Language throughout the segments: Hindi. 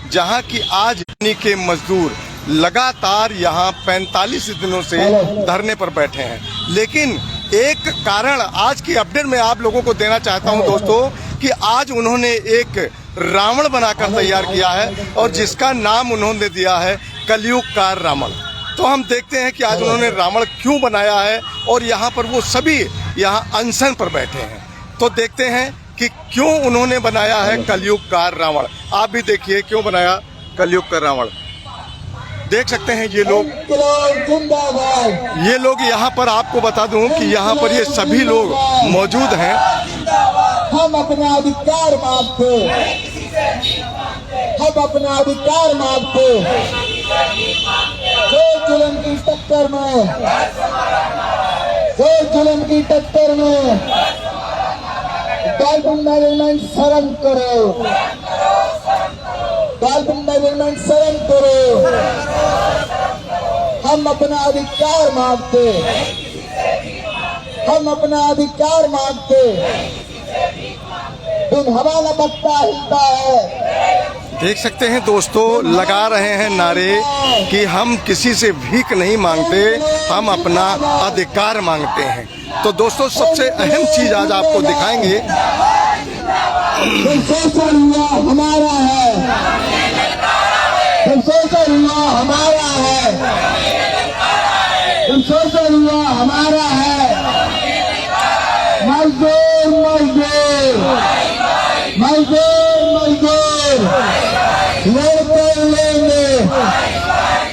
जहां की आज के मजदूर लगातार यहां 45 दिनों से धरने पर बैठे हैं। लेकिन एक कारण आज की अपडेट में आप लोगों को देना चाहता हूं दोस्तों कि आज उन्होंने एक रावण बनाकर तैयार किया है और जिसका नाम उन्होंने दिया है कलयुग का रावण। तो हम देखते हैं कि आज उन्होंने रावण क्यों बनाया है और यहाँ पर वो सभी यहाँ अनशन पर बैठे हैं। तो देखते हैं कि क्यों उन्होंने बनाया है कलयुग का रावण। आप भी देखिए क्यों बनाया कलयुग का रावण। देख सकते हैं ये लोग यहाँ पर आपको बता दूं कि यहाँ पर ये सभी लोग मौजूद हैं। हम अपना अधिकार मांगते, हम अपना अधिकार मांगते। जो जुल्म की टक्कर में, जो जुल्म की टक्कर में डॉल्फिन मैनेजमेंट शर्म करो, डॉल्फिन मैनेजमेंट शर्म करो। हम अपना अधिकार मांगते, हम अपना अधिकार मांगते। बिन हवा न पत्ता हिलता है। देख सकते हैं दोस्तों, लगा रहे हैं नारे कि हम किसी से भीख नहीं मांगते, हम अपना अधिकार मांगते हैं। तो दोस्तों सबसे अहम चीज आज आपको दिखाएंगे। शोषण हुआ हमारा है, शोषण हुआ हमारा है, शोषण हुआ हमारा है। मजदूर मजदूर मजदूर मजदूर लड़के लेंगे,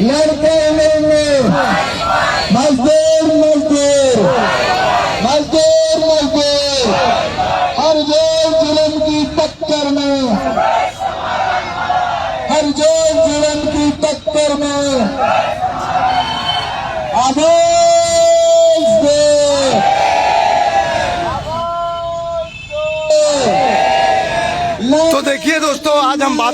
लड़के लेंगे। मजदूर मजदूर मजदूर मजदूर हर जोर जुल्म की टक्कर में, हर जोर जुल्म की टक्कर में आदेश दे। तो देखिए दोस्तों, आज हम बात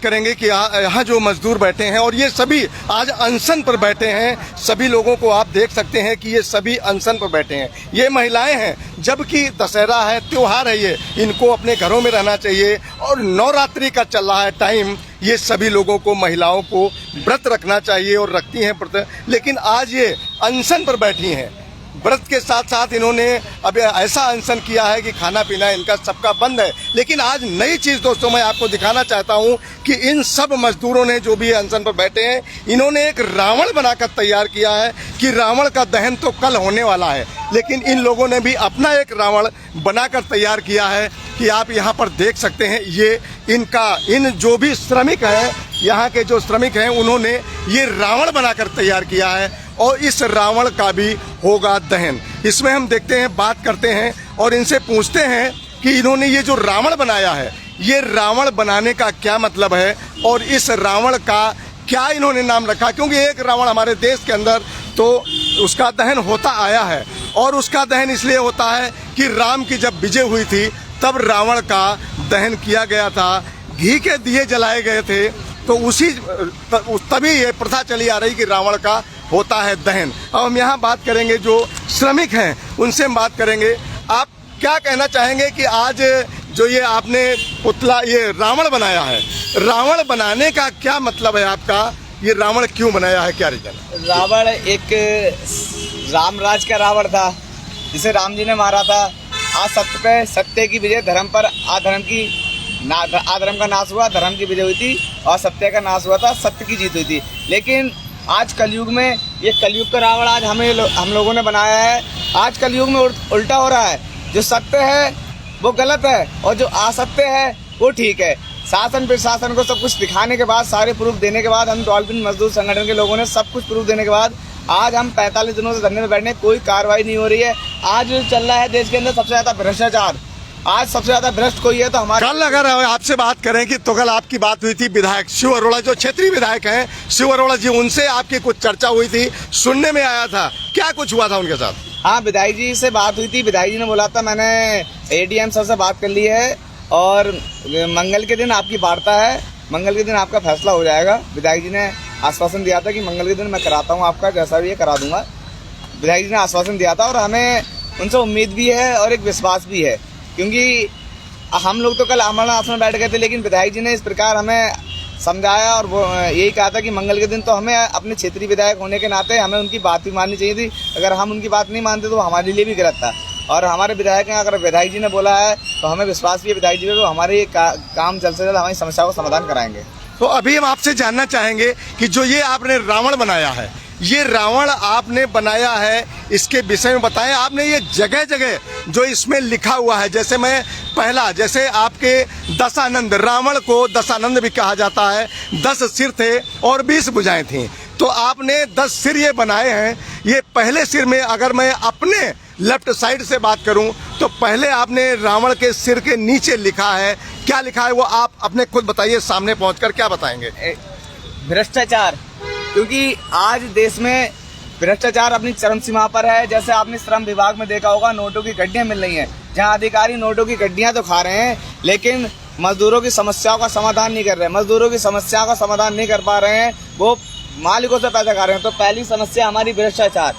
करेंगे कि यहाँ जो मजदूर बैठे हैं और ये सभी आज अनशन पर बैठे हैं। सभी लोगों को आप देख सकते हैं कि ये सभी अनशन पर बैठे हैं। ये महिलाएं हैं, जबकि दशहरा है, त्योहार है, ये इनको अपने घरों में रहना चाहिए और नवरात्रि का चल रहा है टाइम। ये सभी लोगों को, महिलाओं को व्रत रखना चाहिए और रखती हैं व्रत, लेकिन आज ये अनशन पर बैठी हैं। व्रत के साथ साथ इन्होंने अब ऐसा अनशन किया है कि खाना पीना इनका सबका बंद है। लेकिन आज नई चीज दोस्तों मैं आपको दिखाना चाहता हूं कि इन सब मजदूरों ने जो भी अनशन पर बैठे हैं, इन्होंने एक रावण बनाकर तैयार किया है कि रावण का दहन तो कल होने वाला है। लेकिन इन लोगों ने भी अपना एक रावण बनाकर तैयार किया है कि आप यहाँ पर देख सकते हैं। ये इन जो भी श्रमिक हैं, यहाँ के जो श्रमिक हैं, उन्होंने ये रावण बनाकर तैयार किया है और इस रावण का भी होगा दहन। इसमें हम देखते हैं, बात करते हैं और इनसे पूछते हैं कि इन्होंने ये जो रावण बनाया है, ये रावण बनाने का क्या मतलब है और इस रावण का क्या इन्होंने नाम रखा। क्योंकि एक रावण हमारे देश के अंदर तो उसका दहन होता आया है और उसका दहन इसलिए होता है कि राम की जब विजय हुई थी तब रावण का दहन किया गया था, घी के दिए जलाए गए थे। तो तभी ये प्रथा चली आ रही कि रावण का होता है दहन। अब हम यहाँ बात करेंगे जो श्रमिक हैं, उनसे हम बात करेंगे। आप क्या कहना चाहेंगे कि आज जो ये आपने पुतला, ये रावण बनाया है, रावण बनाने का क्या मतलब है आपका? ये रावण क्यों बनाया है, क्या रीजन? रावण एक रामराज का रावण था जिसे राम जी ने मारा था। आज सत्य पे सत्य की विजय, धर्म पर अधर्म का नाश हुआ, धर्म की विजय हुई थी और सत्य का नाश हुआ था, सत्य की जीत हुई थी। लेकिन आज कलयुग में ये कलयुग का रावण आज हम लोगों ने बनाया है। आज कलयुग में उल्टा हो रहा है, जो सत्य है वो गलत है और जो असत्य है वो ठीक है। शासन प्रशासन को सब कुछ दिखाने के बाद, सारे प्रूफ देने के बाद, हम डॉल्फिन मजदूर संगठन के लोगों ने सब कुछ प्रूफ देने के बाद आज हम 45 दिनों से धरने में बैठने, कोई कार्रवाई नहीं हो रही है। आज जो चल रहा है देश के अंदर सबसे ज्यादा भ्रष्टाचार, आज सबसे ज्यादा भ्रष्ट कोई है तो हमारे। कल अगर आपसे बात करें कि तो कल आपकी बात हुई थी विधायक शिव अरोड़ा, जो क्षेत्रीय विधायक हैं शिव अरोड़ा जी, उनसे आपकी कुछ चर्चा हुई थी, सुनने में आया था, क्या कुछ हुआ था उनके साथ? हाँ, विधायक जी से बात हुई थी। विधायक जी ने बोला था मैंने एडीएम सर से बात कर ली है और मंगल के दिन आपकी वार्ता है, मंगल के दिन आपका फैसला हो जाएगा। विधायक जी ने आश्वासन दिया था कि मंगल के दिन मैं कराता हूँ आपका, जैसा भी है करा दूंगा। विधायक जी ने आश्वासन दिया था और हमें उनसे उम्मीद भी है और एक विश्वास भी है, क्योंकि हम लोग तो कल अमरनाथ में बैठ गए थे, लेकिन विधायक जी ने इस प्रकार हमें समझाया और वो यही कहा था कि मंगल के दिन तो हमें अपने क्षेत्रीय विधायक होने के नाते हमें उनकी बात भी माननी चाहिए थी। अगर हम उनकी बात नहीं मानते तो हमारे लिए भी गलत था। और हमारे विधायक हैं, अगर विधायक जी ने बोला है तो हमें विश्वास भी है विधायक जी पे, तो हमारे काम जल्द से जल्द हमारी समस्या को समाधान कराएंगे। तो अभी हम आपसे जानना चाहेंगे कि जो ये आपने रावण बनाया है, ये रावण आपने बनाया है, इसके विषय में बताएं। आपने ये जगह जगह जो इसमें लिखा हुआ है, जैसे मैं पहला, जैसे आपके दशानंद, रावण को दशानंद भी कहा जाता है, 10 सिर थे और 20 भुजाएं थीं। तो आपने 10 सिर ये बनाए हैं। ये पहले सिर में अगर मैं अपने लेफ्ट साइड से बात करूं तो पहले आपने रावण के सिर के नीचे लिखा है, क्या लिखा है वो आप अपने खुद बताइए, सामने पहुंचकर क्या बताएंगे? भ्रष्टाचार, क्योंकि आज देश में भ्रष्टाचार अपनी चरम सीमा पर है। जैसे आपने श्रम विभाग में देखा होगा, नोटों की गड्डियां मिल रही हैं, जहां अधिकारी नोटों की गड्डियां तो खा रहे हैं लेकिन मजदूरों की समस्याओं का समाधान नहीं कर रहे। मजदूरों की समस्याओं का समाधान नहीं कर पा रहे हैं, वो मालिकों से पैसा खा रहे हैं। तो पहली समस्या हमारी भ्रष्टाचार।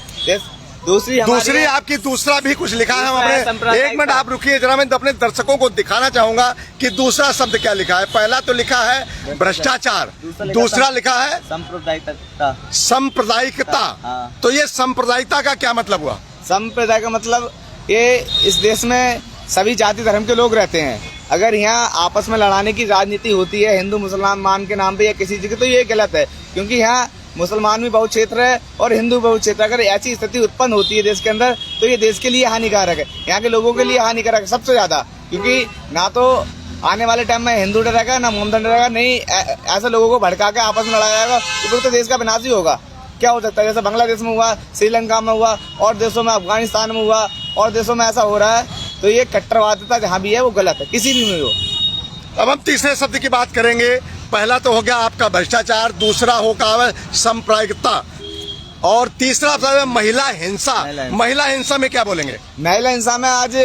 दूसरी आपकी दूसरा भी कुछ लिखा है। हम अपने एक मिनट आप रुकिए जरा, मैं अपने दर्शकों को दिखाना चाहूंगा कि दूसरा शब्द क्या लिखा है। पहला तो लिखा है भ्रष्टाचार, दूसरा लिखा है सांप्रदायिकता। हाँ। तो ये सांप्रदायिकता का क्या मतलब हुआ? संप्रदाय का मतलब ये इस देश में सभी जाति धर्म के लोग रहते हैं। अगर यहाँ आपस में लड़ाने की राजनीति होती है हिंदू मुसलमान के नाम पे या किसी जगह, तो ये गलत है, क्योंकि यहाँ मुसलमान भी बहुत क्षेत्र है और हिंदू बहुत क्षेत्र। अगर ऐसी स्थिति उत्पन्न होती है देश के अंदर तो ये देश के लिए हानिकारक है, यहाँ के लोगों के लिए हानिकारक है सबसे ज्यादा। क्योंकि ना तो आने वाले टाइम में हिंदू डरेगा ना मोहम्मदन डरेगा, नहीं ऐसे लोगों को भड़का के आपस में लड़ाया जाएगा तो फिर तो देश का विनाश ही होगा। क्या हो सकता है, जैसे बांग्लादेश में हुआ, श्रीलंका में हुआ और देशों में, अफगानिस्तान में हुआ और देशों में ऐसा हो रहा है। तो ये कट्टरवादिता जहाँ भी है वो गलत है, किसी भी में हो। अब हम तीसरे शब्द की बात करेंगे। पहला तो हो गया आपका भ्रष्टाचार, दूसरा होगा सांप्रदायिकता और तीसरा शब्द है महिला हिंसा। महिला हिंसा में क्या बोलेंगे? महिला हिंसा में आज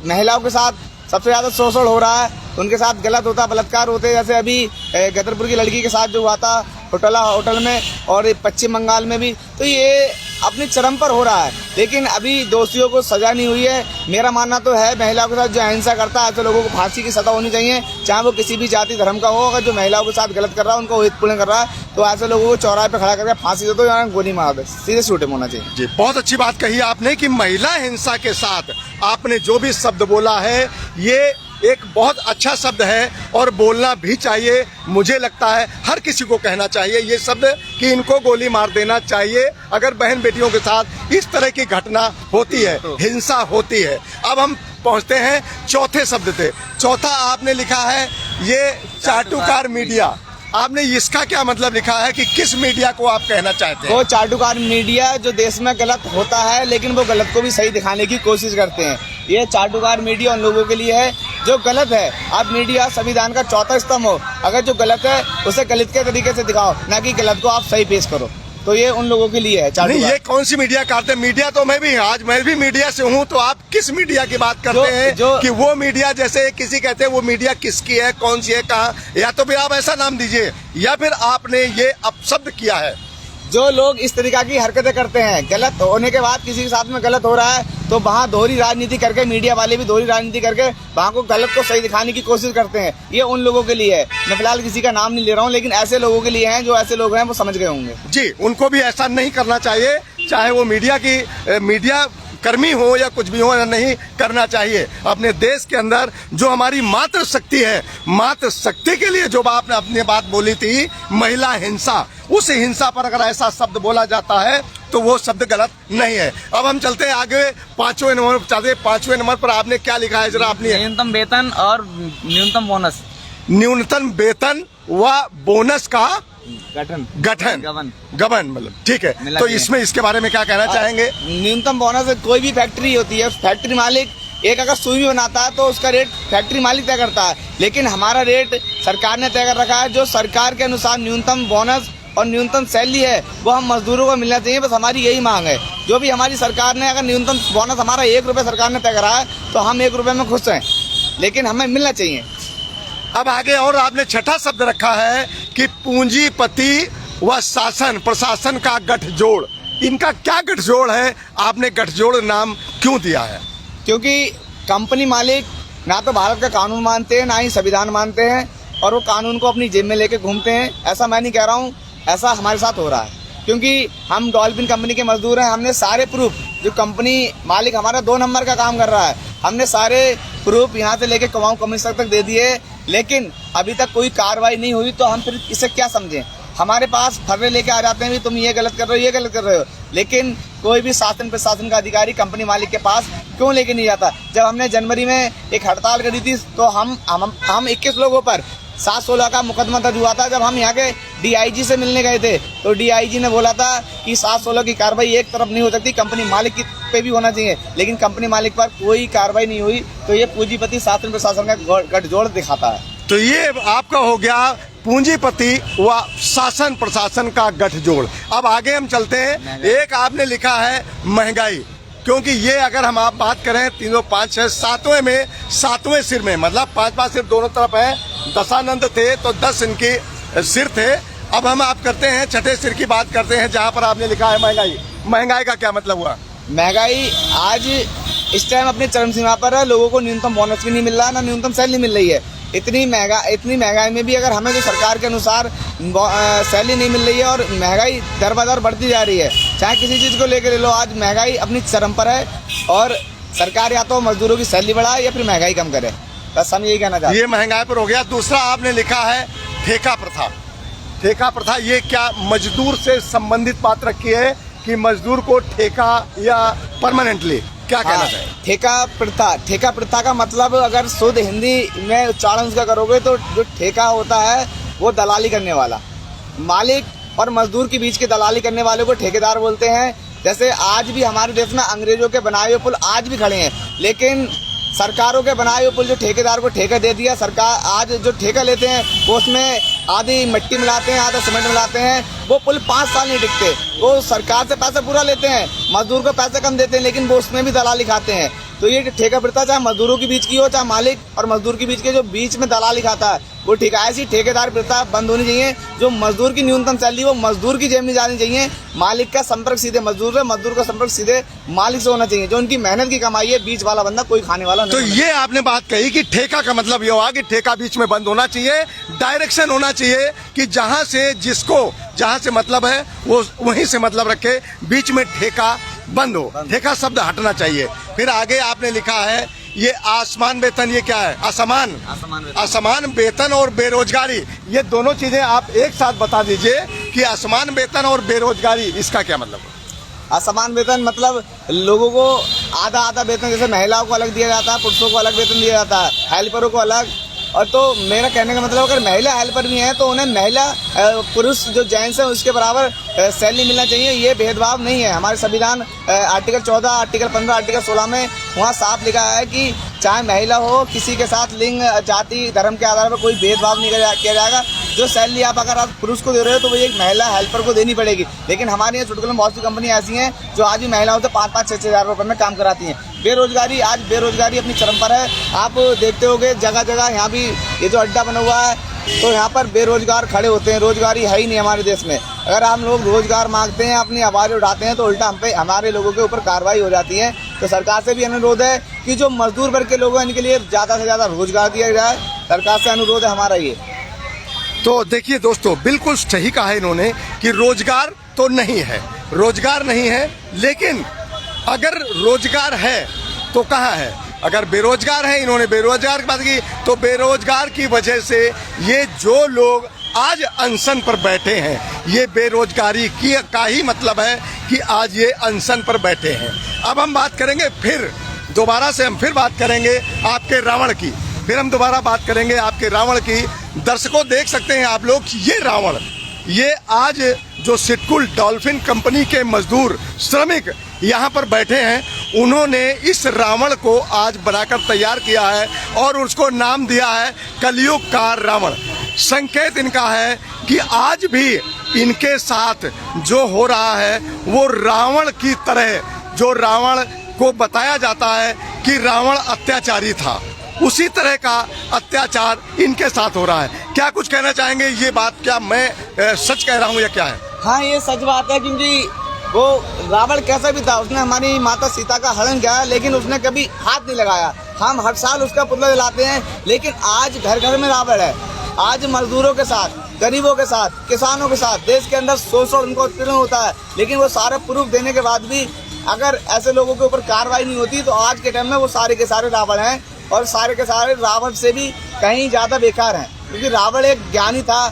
महिलाओं के साथ सबसे ज्यादा शोषण हो रहा है, उनके साथ गलत होता, बलात्कार होते। जैसे अभी गदरपुर की लड़की के साथ जो हुआ था होटल में और पश्चिम बंगाल में भी, तो ये अपनी चरम पर हो रहा है। लेकिन अभी दोषियों को सजा नहीं हुई है। मेरा मानना तो है महिलाओं के साथ जो हिंसा करता है ऐसे लोगों को फांसी की सजा होनी चाहिए, चाहे वो किसी भी जाति धर्म का हो। अगर जो महिलाओं के साथ गलत कर रहा है, उनको हितपूर्ण कर रहा है, तो ऐसे लोगों को चौराहे पे खड़ा करके फांसी दे दो या गोली मार दे, सीधे शूटिंग होना चाहिए। जी, बहुत अच्छी बात कही आपने कि महिला हिंसा के साथ आपने जो भी शब्द बोला है ये एक बहुत अच्छा शब्द है और बोलना भी चाहिए। मुझे लगता है हर किसी को कहना चाहिए ये शब्द कि इनको गोली मार देना चाहिए अगर बहन बेटियों के साथ इस तरह की घटना होती है, हिंसा होती है। अब हम पहुंचते हैं चौथे शब्द पे। चौथा आपने लिखा है ये चाटुकार मीडिया। आपने इसका क्या मतलब लिखा है कि किस मीडिया को आप कहना चाहते हैं? वो चाटुकार मीडिया जो देश में गलत होता है लेकिन वो गलत को भी सही दिखाने की कोशिश करते हैं। ये चाटुकार मीडिया उन लोगों के लिए है जो गलत है। आप मीडिया संविधान का चौथा स्तंभ हो, अगर जो गलत है उसे गलत के तरीके से दिखाओ, ना कि गलत को आप सही पेश करो। तो ये उन लोगों के लिए है। नहीं, ये कौन सी मीडिया करते हैं? मीडिया तो मैं भी, आज मैं भी मीडिया से हूँ, तो आप किस मीडिया की बात करते हैं कि वो मीडिया, जैसे किसी कहते हैं वो मीडिया किसकी है, कौन सी है, कहाँ? या तो फिर आप ऐसा नाम दीजिए या फिर आपने ये अपशब्द किया है। जो लोग इस तरीका की हरकतें करते हैं, गलत होने के बाद किसी के साथ में गलत हो रहा है तो वहाँ दोहरी राजनीति करके, मीडिया वाले भी दोहरी राजनीति करके वहाँ को गलत को सही दिखाने की कोशिश करते हैं। ये उन लोगों के लिए है। मैं फिलहाल किसी का नाम नहीं ले रहा हूँ, लेकिन ऐसे लोगों के लिए हैं, जो ऐसे लोग हैं वो समझ गए होंगे। जी, उनको भी ऐसा नहीं करना चाहिए, चाहे वो मीडिया कर्मी हो या कुछ भी हो, नहीं करना चाहिए। अपने देश के अंदर जो हमारी मातृ शक्ति है, मातृ शक्ति के लिए जो आपने अपनी बात बोली थी, महिला हिंसा, उस हिंसा पर अगर ऐसा शब्द बोला जाता है तो वो शब्द गलत नहीं है। अब हम चलते हैं आगे पांचवें नंबर पर आपने क्या लिखा है जरा अपनी? न्यूनतम वेतन और न्यूनतम बोनस। न्यूनतम वेतन व बोनस का गठन गबन मतलब, ठीक है। तो इसमें इसके बारे में क्या कहना चाहेंगे? न्यूनतम बोनस कोई भी फैक्ट्री होती है, फैक्ट्री मालिक एक अगर सुई भी बनाता है तो उसका रेट फैक्ट्री मालिक तय करता है, लेकिन हमारा रेट सरकार ने तय कर रखा है। जो सरकार के अनुसार न्यूनतम बोनस और न्यूनतम सैलरी है वो हम मजदूरों को मिलना चाहिए। बस हमारी यही मांग है। जो भी हमारी सरकार ने, अगर न्यूनतम बोनस हमारा 1 रुपये सरकार ने तय करा है तो हम 1 रुपये में खुश हैं, लेकिन हमें मिलना चाहिए। अब आगे और आपने छठा शब्द रखा है कि पूंजीपति व शासन प्रशासन का गठजोड़। इनका क्या गठजोड़ है? आपने गठजोड़ नाम क्यों दिया है? क्योंकि कंपनी मालिक ना तो भारत का कानून मानते हैं, ना ही संविधान मानते हैं, और वो कानून को अपनी जेब में लेके घूमते हैं। ऐसा मैं नहीं कह रहा हूँ, ऐसा हमारे साथ हो रहा है, क्योंकि हम डॉल्फिन कंपनी के मजदूर हैं। हमने सारे प्रूफ, जो कंपनी मालिक हमारा 2 नंबर का काम कर रहा है, हमने सारे प्रूफ यहाँ से लेके कुमाऊं कमिश्नर तक दे दिए, लेकिन अभी तक कोई कार्रवाई नहीं हुई। तो हम फिर इसे क्या समझें? हमारे पास फर्रे लेके आ जाते हैं भी तुम ये गलत कर रहे हो, ये गलत कर रहे हो, लेकिन कोई भी शासन प्रशासन का अधिकारी कंपनी मालिक के पास क्यों लेके नहीं जाता? जब हमने जनवरी में एक हड़ताल करी थी तो हम 21 लोगों पर 716 का मुकदमा दर्ज हुआ था। जब हम यहाँ के DIG से मिलने गए थे तो DIG ने बोला था कि 716 की कार्रवाई एक तरफ नहीं हो सकती, कंपनी मालिक पे भी होना चाहिए, लेकिन कंपनी मालिक पर कोई कार्रवाई नहीं हुई। तो ये पूंजीपति शासन प्रशासन का गठजोड़ दिखाता है। तो ये आपका हो गया पूंजीपति व शासन प्रशासन का गठजोड़। अब आगे हम चलते हैं। एक आपने लिखा है महंगाई, क्योंकि ये अगर हम आप बात करें 3 5 6 7वें में 7वें सिर में, मतलब 5 सिर दोनों तरफ है। दशानंद थे तो 10 इनके सिर थे। अब हम आप करते हैं छठे सिर की बात करते हैं, जहां पर आपने लिखा है महंगाई। महंगाई का क्या मतलब हुआ? महंगाई आज इस टाइम अपनी चरम सीमा पर है। लोगों को न्यूनतम बोनस भी नहीं मिल रहा, ना न्यूनतम सैलरी मिल रही है। इतनी महंगाई में भी अगर हमें जो सरकार के अनुसार सैलरी नहीं मिल रही है, और महंगाई दर बदर बढ़ती जा रही है, चाहे किसी चीज़ को लेकर ले लो, आज महंगाई अपनी चरम पर है। और सरकार या तो मजदूरों की सैलरी बढ़ाए या फिर महंगाई कम करे, बस हम यही कहना चाहते हैं। ये महंगाई पर हो गया। दूसरा आपने लिखा है ठेका प्रथा। ठेका प्रथा ये क्या मजदूर से संबंधित बात रखी है कि मजदूर को ठेका या परमानेंटली क्या कहना चाहिए? ठेका प्रथा का मतलब अगर शुद्ध हिंदी में उच्चारण उसका करोगे तो जो ठेका होता है वो दलाली करने वाला, मालिक और मजदूर के बीच के दलाली करने वाले को ठेकेदार बोलते हैं। जैसे आज भी हमारे देश में अंग्रेजों के बनाए हुए पुल आज भी खड़े हैं, लेकिन सरकारों के बनाए हुए पुल जो ठेकेदार को ठेका दे दिया, सरकार आज जो ठेका लेते हैं वो उसमें आधी मिट्टी मिलाते हैं, आधा सीमेंट मिलाते हैं, वो पुल 5 साल नहीं टिकते। वो सरकार से पैसा पूरा लेते हैं, मजदूर को पैसे कम देते हैं, लेकिन वो उसमें भी दलाली खाते हैं। तो ये ठेका प्रथा चाहे मजदूरों के बीच की हो, चाहे मालिक और मजदूर के बीच के जो बीच में दलाली खाता है, वो ठेका ऐसी ठेकेदार प्रथा बंद होनी चाहिए। जो मजदूर की न्यूनतम सैलरी वो मजदूर की जेब में जानी चाहिए। मालिक का संपर्क सीधे मजदूर से, मजदूर का संपर्क सीधे मालिक से होना चाहिए। जो उनकी मेहनत की कमाई है, बीच वाला बंदा कोई खाने वाला नहीं। तो ये आपने बात कही कि ठेका का मतलब ये हुआ कि ठेका बीच में बंद होना चाहिए, डायरेक्शन होना चाहिए कि जहां से मतलब है वो वहीं से मतलब रखे, बीच में ठेका बंद हो, ठेका शब्द हटना चाहिए। फिर आगे आपने लिखा है ये आसमान वेतन, ये क्या है? असमान वेतन और बेरोजगारी, ये दोनों चीजें आप एक साथ बता दीजिए कि असमान वेतन और बेरोजगारी इसका क्या मतलब है? असमान वेतन मतलब लोगों को आधा आधा वेतन, जैसे महिलाओं को अलग दिया जाता है, पुरुषों को अलग वेतन दिया जाता है, हेल्परों को अलग। और तो मेरा कहने का मतलब अगर महिला हेल्पर भी हैं तो उन्हें महिला पुरुष जो जेंट्स हैं उसके बराबर सैलरी मिलना चाहिए। ये भेदभाव नहीं है। हमारे संविधान आर्टिकल 14, आर्टिकल 15, आर्टिकल 16 में वहाँ साफ लिखा है कि चाहे महिला हो, किसी के साथ लिंग, जाति, धर्म के आधार पर कोई भेदभाव नहीं किया जाएगा। जो सैलरी आप अगर आप पुरुष को दे रहे हो तो वो एक महिला हेल्पर को देनी पड़ेगी। लेकिन हमारे यहाँ चुटकुले में बहुत सी कंपनी ऐसी हैं जो आज भी महिलाओं से 5-5, 6-6 हज़ार रुपये में काम कराती हैं। बेरोजगारी, आज बेरोजगारी अपनी चरम पर है। आप देखते होंगे जगह जगह, यहाँ भी ये जो अड्डा बना हुआ है तो यहाँ पर बेरोजगार खड़े होते हैं। रोजगारी है ही नहीं हमारे देश में। अगर हम लोग रोजगार मांगते हैं, अपनी आवाज़ उठाते हैं तो उल्टा हमारे लोगों के ऊपर कार्रवाई हो जाती है। तो सरकार से भी अनुरोध है कि जो मजदूर वर्ग के लोग हैं इनके लिए ज़्यादा से ज़्यादा रोजगार दिया जाए। सरकार से अनुरोध है हमारा ये। तो देखिए दोस्तों, बिल्कुल सही कहा है इन्होंने कि रोजगार तो नहीं है, रोजगार नहीं है, लेकिन अगर रोजगार है तो कहाँ है? अगर बेरोजगार है, इन्होंने बेरोजगार की बात की, तो बेरोजगार की वजह से ये जो लोग आज अनशन पर बैठे हैं, ये बेरोजगारी का ही मतलब है कि आज ये अनशन पर बैठे हैं। अब हम बात करेंगे, फिर दोबारा से हम फिर बात करेंगे आपके रावण की, फिर हम दोबारा बात करेंगे आपके रावण की। दर्शकों देख सकते हैं आप लोग, ये रावण, ये आज जो सिटकुल डॉल्फिन कंपनी के मजदूर श्रमिक यहाँ पर बैठे हैं, उन्होंने इस रावण को आज बनाकर तैयार किया है और उसको नाम दिया है कलयुग का रावण। संकेत इनका है कि आज भी इनके साथ जो हो रहा है वो रावण की तरह, जो रावण को बताया जाता है कि रावण अत्याचारी था, उसी तरह का अत्याचार इनके साथ हो रहा है। क्या कुछ कहना चाहेंगे? ये बात क्या मैं सच कह रहा हूँ या क्या है? हाँ, ये सच बात है, क्योंकि वो रावण कैसा भी था, उसने हमारी माता सीता का हरण किया, लेकिन उसने कभी हाथ नहीं लगाया। हम हर साल उसका पुतला जलाते हैं, लेकिन आज घर घर में रावण है। आज मजदूरों के साथ, गरीबों के साथ, किसानों के साथ देश के अंदर शोषण उनको उत्पीड़न होता है, लेकिन वो सारे प्रूफ देने के बाद भी अगर ऐसे लोगों के ऊपर कार्रवाई नहीं होती तो आज के टाइम में वो सारे के सारे रावण हैं, और सारे के सारे रावण से भी कहीं ज़्यादा बेकार हैं। क्योंकि रावण एक ज्ञानी था,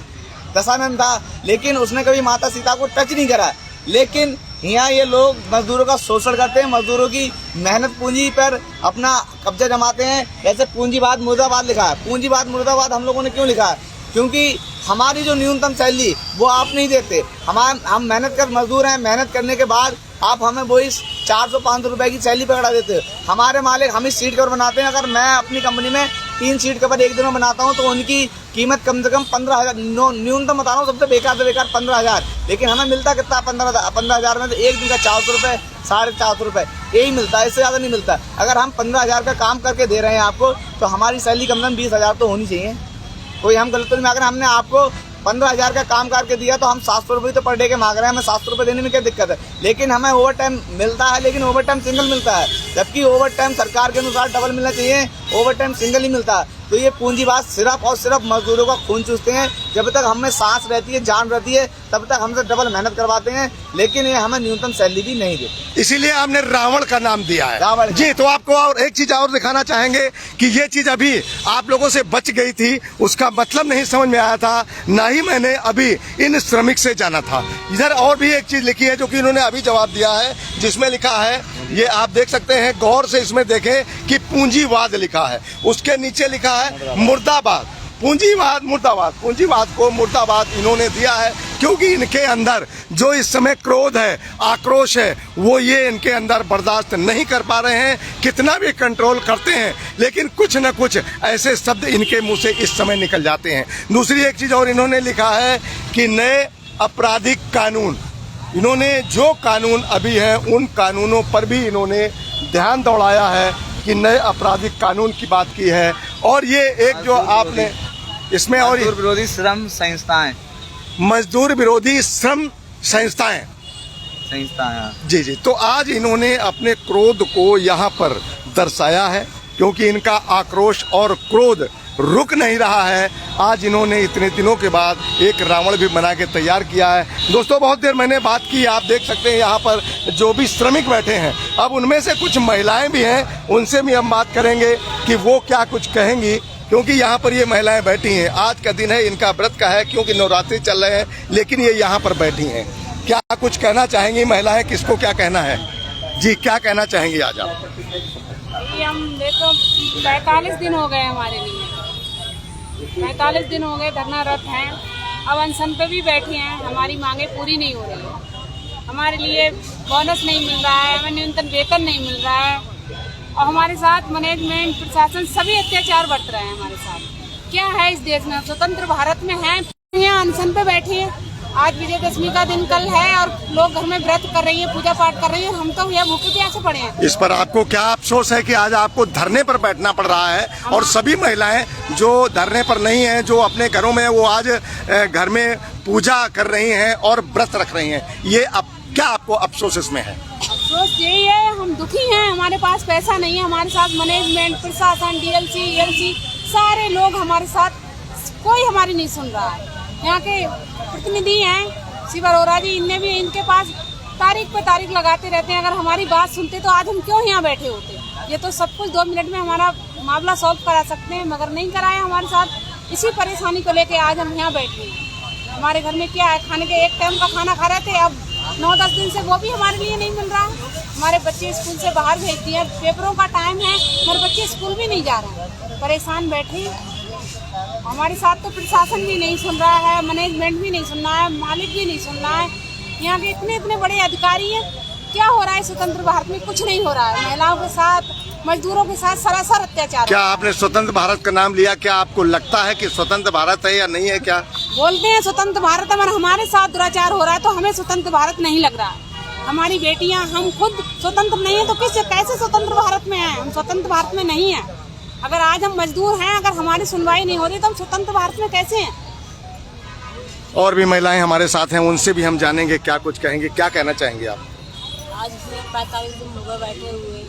दशानंद था, लेकिन उसने कभी माता सीता को टच नहीं करा। लेकिन यहाँ ये लोग मजदूरों का शोषण करते हैं, मजदूरों की मेहनत पूंजी पर अपना कब्जा जमाते हैं। जैसे पूंजीवाद मुर्दाबाद लिखा है, पूंजीवाद मुर्दाबाद हम लोगों ने क्यों लिखा है? क्योंकि हमारी जो न्यूनतम सैलरी वो आप नहीं देते। हम मेहनत कर मजदूर हैं, मेहनत करने के बाद आप हमें वही 400-500 रुपए की सैलरी पकड़ा देते हो। हमारे मालिक हम इस सीट कवर बनाते हैं, अगर मैं अपनी कंपनी में 3 सीट कवर एक दिन में बनाता हूँ तो उनकी कीमत कम से कम 15,000, न्यूनतम बता रहा हूँ, सबसे बेकार से बेकार 15,000। लेकिन हमें मिलता कितना? 15,000 में तो एक दिन का 400 रुपये, 450 रुपये यही मिलता है, इससे ज़्यादा नहीं मिलता। अगर हम 15,000 का काम करके दे रहे हैं आपको, तो हमारी सैलरी कम से कम 20,000 तो होनी चाहिए। कोई हम गलत तो नहीं। अगर हमने आपको 15,000 का काम करके दिया तो हम 700 रुपये तो पर डे के मांग रहे हैं, हमें 700 रुपये देने में क्या दिक्कत है? लेकिन हमें ओवर टाइम मिलता है, लेकिन ओवर टाइम सिंगल मिलता है, जबकि ओवर टाइम सरकार के अनुसार डबल मिलना चाहिए, ओवर टाइम सिंगल ही मिलता है। तो ये पूंजीवाद सिर्फ और सिर्फ मजदूरों का खून चूसते हैं। जब तक हमें सांस रहती है, जान रहती है, तब तक हमसे डबल मेहनत करवाते हैं, लेकिन ये हमें न्यूनतम सैलरी भी नहीं देते। इसीलिए आपने रावण का नाम दिया है। रावण जी, तो आपको और एक चीज और दिखाना चाहेंगे कि ये चीज अभी आप लोगों से बच गई थी, उसका मतलब नहीं समझ में आया था, ना ही मैंने अभी इन श्रमिक से जाना था। इधर और भी एक चीज लिखी है जो कि इन्होंने अभी जवाब दिया है, जिसमें लिखा है, ये आप देख सकते हैं, गौर से इसमें देखें कि पूंजीवाद लिखा है, उसके नीचे लिखा है मुर्दाबाद। पूंजीवाद मुर्दाबाद, पूंजीवाद को मुर्दाबाद इन्होंने दिया है क्योंकि इनके अंदर जो इस समय क्रोध है, आक्रोश है, वो ये इनके अंदर बर्दाश्त नहीं कर पा रहे हैं। कितना भी कंट्रोल करते हैं, लेकिन कुछ न कुछ ऐसे शब्द इनके मुंह से इस समय निकल जाते हैं। दूसरी एक चीज और इन्होंने लिखा है कि नए आपराधिक कानून, इन्होंने जो कानून अभी हैं उन कानूनों पर भी इन्होंने ध्यान दौड़ाया है कि नए आपराधिक कानून की बात की है। और ये एक जो आपने इसमें और मजदूर विरोधी श्रम संस्थाएं, मजदूर विरोधी श्रम संस्थाएं जी जी। तो आज इन्होंने अपने क्रोध को यहाँ पर दर्शाया है, क्योंकि इनका आक्रोश और क्रोध रुक नहीं रहा है। आज इन्होंने इतने दिनों के बाद एक रावण भी बना के तैयार किया है। दोस्तों, बहुत देर मैंने बात की, आप देख सकते हैं यहाँ पर जो भी श्रमिक बैठे हैं, अब उनमें से कुछ महिलाएं भी हैं, उनसे भी हम बात करेंगे कि वो क्या कुछ कहेंगी, क्योंकि यहाँ पर ये महिलाएं बैठी हैं। आज का दिन है, इनका व्रत का है, क्योंकि नवरात्रि चल रहे हैं, लेकिन ये यहाँ पर बैठी हैं। क्या कुछ कहना चाहेंगी महिलाएं, किसको क्या कहना है? जी, क्या कहना चाहेंगी आज आप? हम देखो 45 दिन हो गए हमारे लिए, 45 दिन हो गए धरनारत हैं, अब अनशन पे भी बैठे हैं, हमारी मांगे पूरी नहीं हो रही है। हमारे लिए बोनस नहीं मिल रहा है, हमें न्यूनतम वेतन नहीं मिल रहा है, और हमारे साथ मैनेजमेंट, प्रशासन सभी अत्याचार बरत रहे हैं हमारे साथ। क्या है इस देश में? स्वतंत्र भारत में हैं, यहाँ अनशन पे बैठे हैं। आज विजयदशमी का दिन कल है और लोग घर में व्रत कर रही है, पूजा पाठ कर रही है, हम तो यहाँ भूखे प्यासे पड़े हैं। इस पर आपको क्या अफसोस है कि आज आपको धरने पर बैठना पड़ रहा है? और सभी महिलाएं जो धरने पर नहीं हैं, जो अपने घरों में, वो आज घर में पूजा कर रही हैं और व्रत रख रही हैं, ये अब क्या आपको अफसोस इसमें है? अफसोस यही है, हम दुखी हैं, हमारे पास पैसा नहीं है, हमारे साथ मैनेजमेंट, प्रशासन, डीएलसी, ईएलसी सारे लोग हमारे साथ, कोई हमारी नहीं सुन रहा है। यहाँ के प्रतिनिधि हैं शिव अरोड़ा जी, इनने भी, इनके पास तारीख पे तारीख लगाते रहते हैं। अगर हमारी बात सुनते तो आज हम क्यों यहाँ बैठे होते? ये तो सब कुछ 2 मिनट में हमारा मामला सॉल्व करा सकते हैं, मगर नहीं कराया हमारे साथ। इसी परेशानी को लेके आज हम यहाँ बैठे हैं। हमारे घर में क्या है, खाने के एक टाइम का खाना खा रहे थे, अब 9-10 दिन से वो भी हमारे लिए नहीं मिल रहा। हमारे बच्चे स्कूल से बाहर भेज दिए, पेपरों का टाइम है, हमारे बच्चे स्कूल भी नहीं जा रहे हैं, परेशान बैठे। हमारे साथ तो प्रशासन भी नहीं सुन रहा है, मैनेजमेंट भी नहीं सुन रहा है, मालिक भी नहीं सुन रहा है। यहाँ के इतने बड़े अधिकारी हैं, क्या हो रहा है स्वतंत्र भारत में? कुछ नहीं हो रहा है। महिलाओं के साथ, मजदूरों के साथ सरासर अत्याचार। क्या आपने स्वतंत्र भारत का नाम लिया? क्या आपको लगता है कि स्वतंत्र भारत है या नहीं है? क्या बोलते हैं स्वतंत्र भारत है, मगर हमारे साथ दुराचार हो रहा है, तो हमें स्वतंत्र भारत नहीं लग रहा है। हमारी बेटियां, हम खुद स्वतंत्र नहीं है तो कैसे स्वतंत्र भारत में है? हम स्वतंत्र भारत में नहीं है। अगर आज हम मजदूर हैं, अगर हमारी सुनवाई नहीं हो रही तो हम स्वतंत्र भारत में कैसे हैं? और भी महिलाएं हमारे साथ हैं, उनसे भी हम जानेंगे क्या कुछ कहेंगे। क्या कहना चाहेंगे आप? आज 45 दिन हो गए बैठे हुए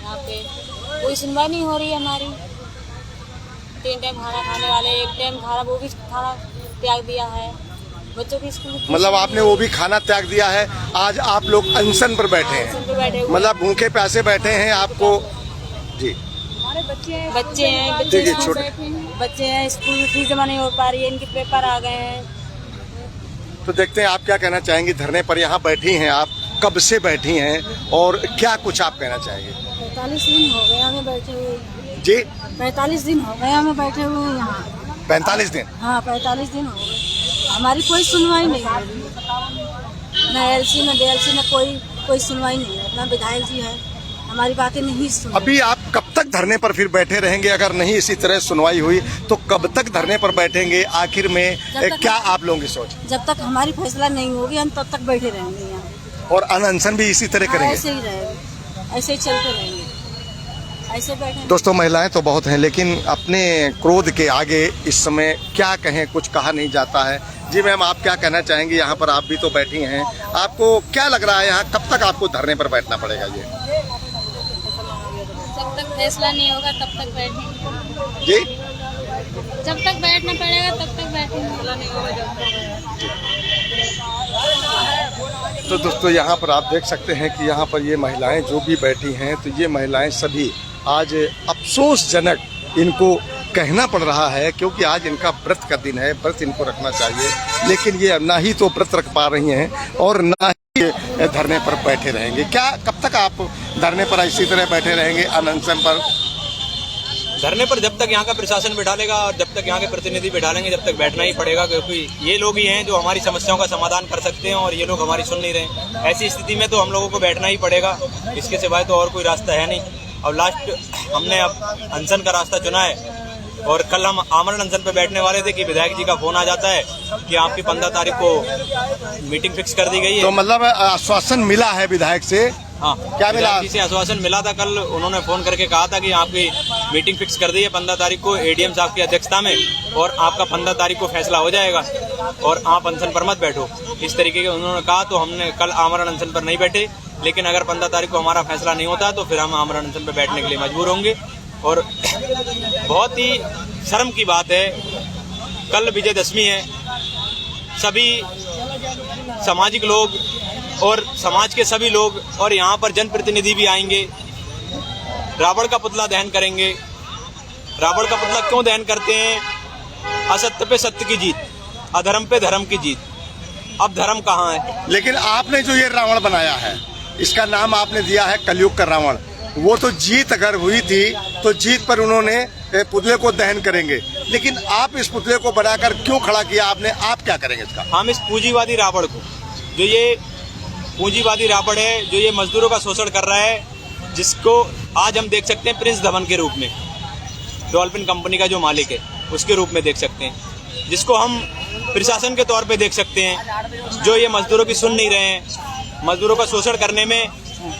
यहाँ पे, कोई सुनवाई नहीं हो रही है हमारी। 3 टाइम खाना खाने वाले 1 टाइम खाना, वो भी खाना त्याग दिया है। बच्चों की स्कूल मतलब आपने वो भी खाना त्याग दिया है। आज आप लोग अनशन पर बैठे अनशन पे बैठे हैं, हुए मतलब भूखे प्यासे बैठे हैं आपको। जी, हमारे बच्चे हैं देखिए छोटे बच्चे हैं, स्कूल में फीस जमा नहीं हो पा रही है, इनके पेपर आ गए हैं। तो देखते हैं आप क्या कहना चाहेंगी। धरने पर यहाँ बैठी हैं आप, कब से बैठी हैं और क्या कुछ आप कहना चाहेंगे? 45 दिन हो गए हमें बैठे हुए। जी, 45 दिन हो गए हमें बैठे हुए यहाँ। 45 दिन? हाँ, 45 दिन हो गए। हमारी कोई सुनवाई नहीं हो रही, न एलसी न डीएलसी न कोई सुनवाई नहीं है। न विधायक जी है, हमारी बातें नहीं सुन। अभी आप कब तक धरने पर फिर बैठे रहेंगे? अगर नहीं इसी तरह सुनवाई हुई तो कब तक धरने पर बैठेंगे? आखिर में क्या आप लोगों की सोच? जब तक हमारी फैसला नहीं होगी हम तब तक बैठे रहेंगे यहाँ। और अनशन भी इसी तरह करेंगे? ऐसे ही रहेंगे, ऐसे ही चलते रहेंगे, ऐसे बैठे। दोस्तों, महिलाएं तो बहुत हैं लेकिन अपने क्रोध के आगे इस समय क्या कहें, कुछ कहा नहीं जाता है। जी मैम, आप क्या कहना चाहेंगी? यहाँ पर आप भी तो बैठी हैं, आपको क्या लग रहा है यहाँ कब तक आपको धरने पर बैठना पड़ेगा? ये जब तक फैसला नहीं होगा तब तक बैठेंगे। जी, जब तक बैठना पड़ेगा तब तक बैठेंगे। तो दोस्तों, यहाँ पर आप देख सकते हैं कि यहाँ पर ये महिलाएं जो भी बैठी हैं, तो ये महिलाएं सभी आज अफसोसजनक इनको कहना पड़ रहा है, क्योंकि आज इनका व्रत का दिन है, व्रत इनको रखना चाहिए, लेकिन ये ना ही तो व्रत रख पा रही हैं और ना ही धरने पर बैठे रहेंगे। क्या कब तक आप धरने पर इसी तरह बैठे रहेंगे अनशन पर? धरने पर जब तक यहाँ का प्रशासन बैठा लेगा और जब तक यहाँ के प्रतिनिधि बैठा लेंगे, जब तक बैठना ही पड़ेगा, क्योंकि ये लोग ही हैं जो हमारी समस्याओं का समाधान कर सकते हैं और ये लोग हमारी सुन नहीं रहे। ऐसी स्थिति में तो हम लोगों को बैठना ही पड़ेगा, इसके सिवाय तो और कोई रास्ता है नहीं। और लास्ट हमने अब अनशन का रास्ता चुना है और कल हम आमरण अनशन पे बैठने वाले थे कि विधायक जी का फोन आ जाता है कि आपकी 15 तारीख को मीटिंग फिक्स कर दी गई है। तो मतलब आश्वासन मिला है विधायक से? हाँ, क्या मिला? विधायक जी से आश्वासन मिला था। कल उन्होंने फोन करके कहा था कि आपकी मीटिंग फिक्स कर दी है 15 तारीख को एडीएम साहब की अध्यक्षता में और आपका 15 तारीख को फैसला हो जाएगा और आप अनशन पर मत बैठो, इस तरीके के उन्होंने कहा। तो हमने कल आमरण अनशन पर नहीं बैठे, लेकिन अगर 15 तारीख को हमारा फैसला नहीं होता तो फिर हम आमरण अनशन पर बैठने के लिए मजबूर होंगे। और बहुत ही शर्म की बात है, कल विजयदशमी है, सभी सामाजिक लोग और समाज के सभी लोग और यहाँ पर जनप्रतिनिधि भी आएंगे, रावण का पुतला दहन करेंगे। रावण का पुतला क्यों दहन करते हैं? असत्य पे सत्य की जीत, अधर्म पे धर्म की जीत। अब धर्म कहाँ है? लेकिन आपने जो ये रावण बनाया है, इसका नाम आपने दिया है कलयुग का रावण। वो तो जीत अगर हुई थी तो जीत पर उन्होंने पुतले को दहन करेंगे, लेकिन आप इस पुतले को बनाकर क्यों खड़ा किया आपने? आप क्या करेंगे इसका? हम इस पूंजीवादी रावण को, जो ये पूंजीवादी रावण है, जो ये मजदूरों का शोषण कर रहा है, जिसको आज हम देख सकते हैं प्रिंस धवन के रूप में, डॉल्फिन कंपनी का जो मालिक है उसके रूप में देख सकते हैं, जिसको हम प्रशासन के तौर पे देख सकते हैं, जो ये मजदूरों की सुन नहीं रहे हैं, मजदूरों का शोषण करने में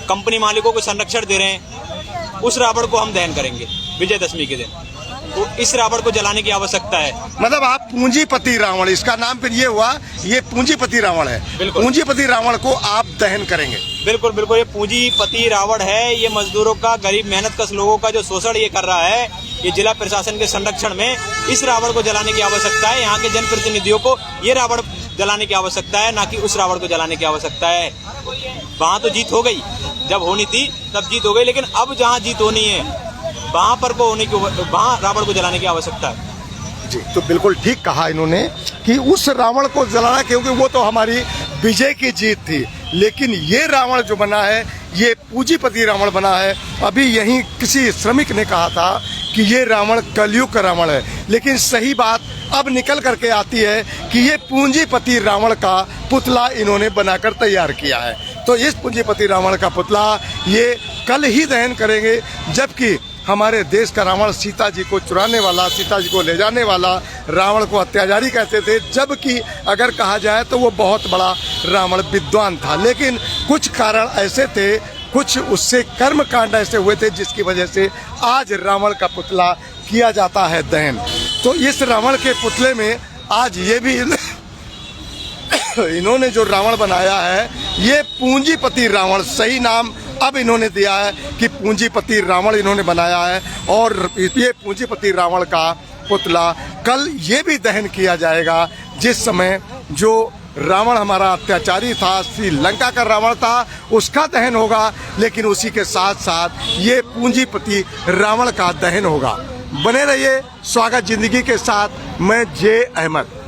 कंपनी मालिकों को संरक्षण दे रहे हैं। उस रावण को हम दहन करेंगे विजयदशमी के दिन। तो इस रावण को जलाने की आवश्यकता है। मतलब आप पूंजीपति रावण, इसका नाम फिर ये हुआ, ये पूंजीपति रावण है। बिल्कुल। पूंजीपति रावण को आप दहन करेंगे? बिल्कुल बिल्कुल, ये पूंजीपति रावण है। ये मजदूरों का, गरीब मेहनतकश लोगों का जो शोषण ये कर रहा है, ये जिला प्रशासन के संरक्षण में इस रावण को जलाने की आवश्यकता है। यहाँ के जनप्रतिनिधियों को ये रावण जलाने की आवश्यकता है, ना कि उस रावण को जलाने की आवश्यकता है। वहाँ तो जीत हो गई, जब होनी थी तब जीत हो गई, लेकिन अब जहाँ जीत होनी है वहाँ पर को होने की, वहाँ रावण को जलाने की आवश्यकता है। जी, तो बिल्कुल ठीक कहा इन्होंने कि उस रावण को जलाना, क्योंकि वो तो हमारी विजय की जीत थी, लेकिन ये रावण जो बना है ये पूंजीपति रावण बना है। अभी यहीं किसी श्रमिक ने कहा था कि ये रावण कलयुग का रावण है, लेकिन सही बात अब निकल करके आती है कि ये पूंजीपति रावण का पुतला इन्होंने बनाकर तैयार किया है। तो इस पूंजीपति रावण का पुतला ये कल ही दहन करेंगे, जबकि हमारे देश का रावण सीता जी को चुराने वाला, सीता जी को ले जाने वाला रावण को अत्याचारी कहते थे, जबकि अगर कहा जाए तो वो बहुत बड़ा रावण विद्वान था। लेकिन कुछ कारण ऐसे थे, कुछ उससे कर्म कांड ऐसे हुए थे जिसकी वजह से आज रावण का पुतला किया जाता है दहन। तो इस रावण के पुतले में आज ये भी इन्होंने जो रावण बनाया है ये पूंजीपति रावण, सही नाम अब इन्होंने दिया है कि पूंजीपति रावण इन्होंने बनाया है और ये पूंजीपति रावण का पुतला कल ये भी दहन किया जाएगा जिस समय जो रावण हमारा अत्याचारी था, श्रीलंका का रावण था, उसका दहन होगा, लेकिन उसी के साथ साथ ये पूंजीपति रावण का दहन होगा। बने रहिए स्वागत जिंदगी के साथ। मैं जे अहमद।